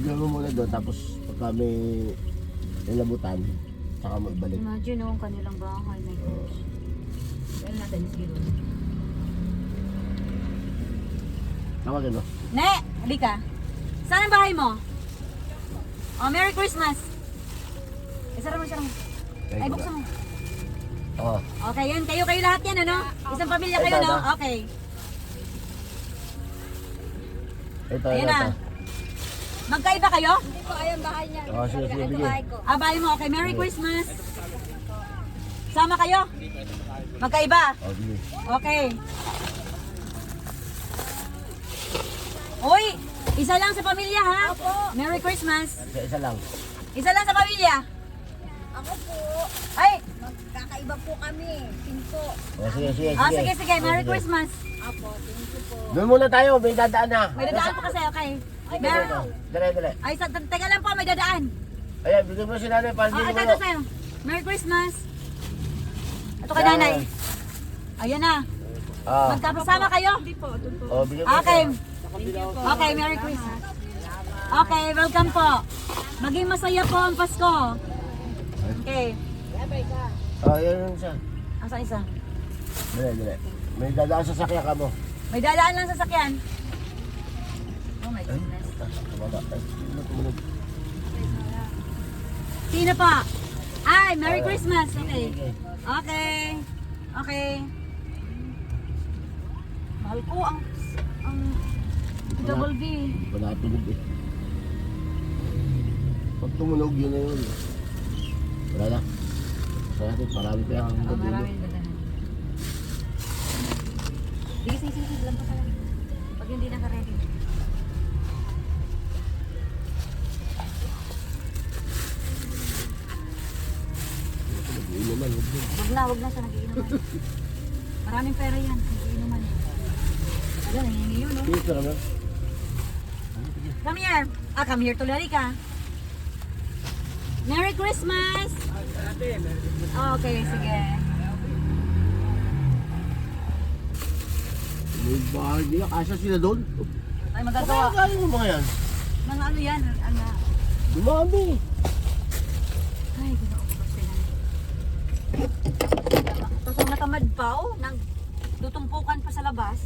Bigyan mo muna doon, tapos pagka may nilabutan, saka magbalik. Imagine ang kanilang bahay. My gosh. Well, natin siguro. Tawagin mo. Ne, halika. Saan ang bahay mo? Oh, Merry Christmas. Isara mo, isara mo. Ay, buksan mo. Oo. Okay, yan. Kayo lahat yan, ano? Isang pamilya kayo, no? Okay. Ito, Ayan ito. na. Magkaiba kayo? Hindi po, ayun bahay niya. Oo, sige, sige, Ito bigyan. bahay ko. Ah, bahay mo. Okay, Merry Christmas. Sama kayo? Magkaiba? Oo, sige. Okay. Uy, isa lang sa pamilya, ha? Opo. Merry Christmas. Isa lang. Isa lang sa pamilya. Ako po, Ay, magkakaiba po kami. Pinto. Oo, sige, sige, sige. oh, sige, sige. Oo, Merry sige. Christmas. Apo, pinto po. Doon muna tayo, may dadaan na. May dadaan pa kasi, okay. Dali, dali, dali. Ay, teka lang po, may dadaan. Ayan, bigyan mo si nanay para Oh, hindi ito, mo. sa'yo. Merry Christmas. Ito kay nanay. Ayan na. Ah, Magkapasama kayo? oh, bigyan mo. Okay. siya. Okay, Merry Christmas. Okay, welcome po. Maging masaya po ang Pasko. Okay. Oh, yan yung isa. Asa isa? Dali, dali. May dadaan sa sakya ka mo. May dadaan lang sa sakyan. Oh my Ay, goodness. tumaba. Ay, tumunog. Sino pa? Ay, Merry Christmas. Okay. Sige. Okay. Okay. Mahal ko ang double V. Wala tunog eh. Pag tumunog yun na yun. Wala na. Sa natin, marami pa yung Oh, gabi. maraming dadaan. Sige, sige, sige. Lang pa pala. Pag hindi naka-ready. Nag-iinuman, huwag yun. Wag na siya nagiinuman. Maraming pera yan. Nagiinuman. Wala, nangyayari yun, no? Dito naman. Come here. Ah, come here to Larika. Merry Christmas! Okay, sige. May bahay nila, kasya sila doon. Ay, Baka magagawa. galing mo mga yan? Mga ano yan? Ano? Dumami. Ay, ginoo ko sila. Tapos ang natamad pa, oh. Nang tutumpukan pa sa labas.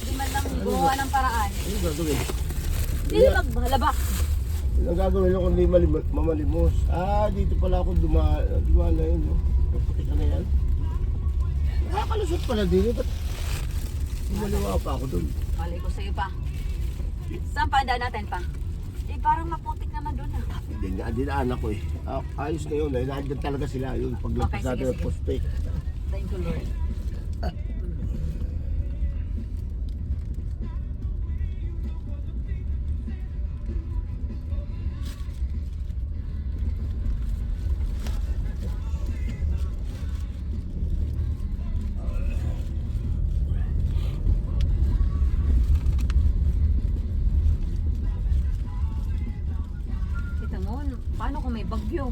Hindi man lang gumawa ng paraan. Ano gagawin? Hindi maghalabak. Ano gagawin ako hindi mamalimos? Ah, dito pala ako dumana yun. No? Kaputi ka na yan. Nakakalusot pala din. Ba't lumaliwa pa ako doon? Malay ko sa'yo pa. Saan pa andaan natin pa? Eh, parang maputik naman doon ah. Hindi nga, dinaan ako eh. Ah, ayos na yun. Nandiyan talaga sila. Yun, paglapas Okay, sige, natin ng sige. poste. Thank you, Lord. Kita mo, paano kung may bagyo?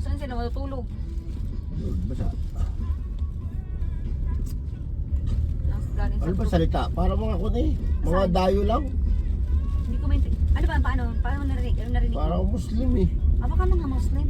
Saan sila matutulog? Yun, basta. Galing sa Ano ba group. salita? Para mga kun eh. Mga Saan? dayo lang. Hindi ko maintindihan. Ano ba? Paano? Paano narinig? Ano narinig? Para Muslim eh. Ah, baka mga Muslim.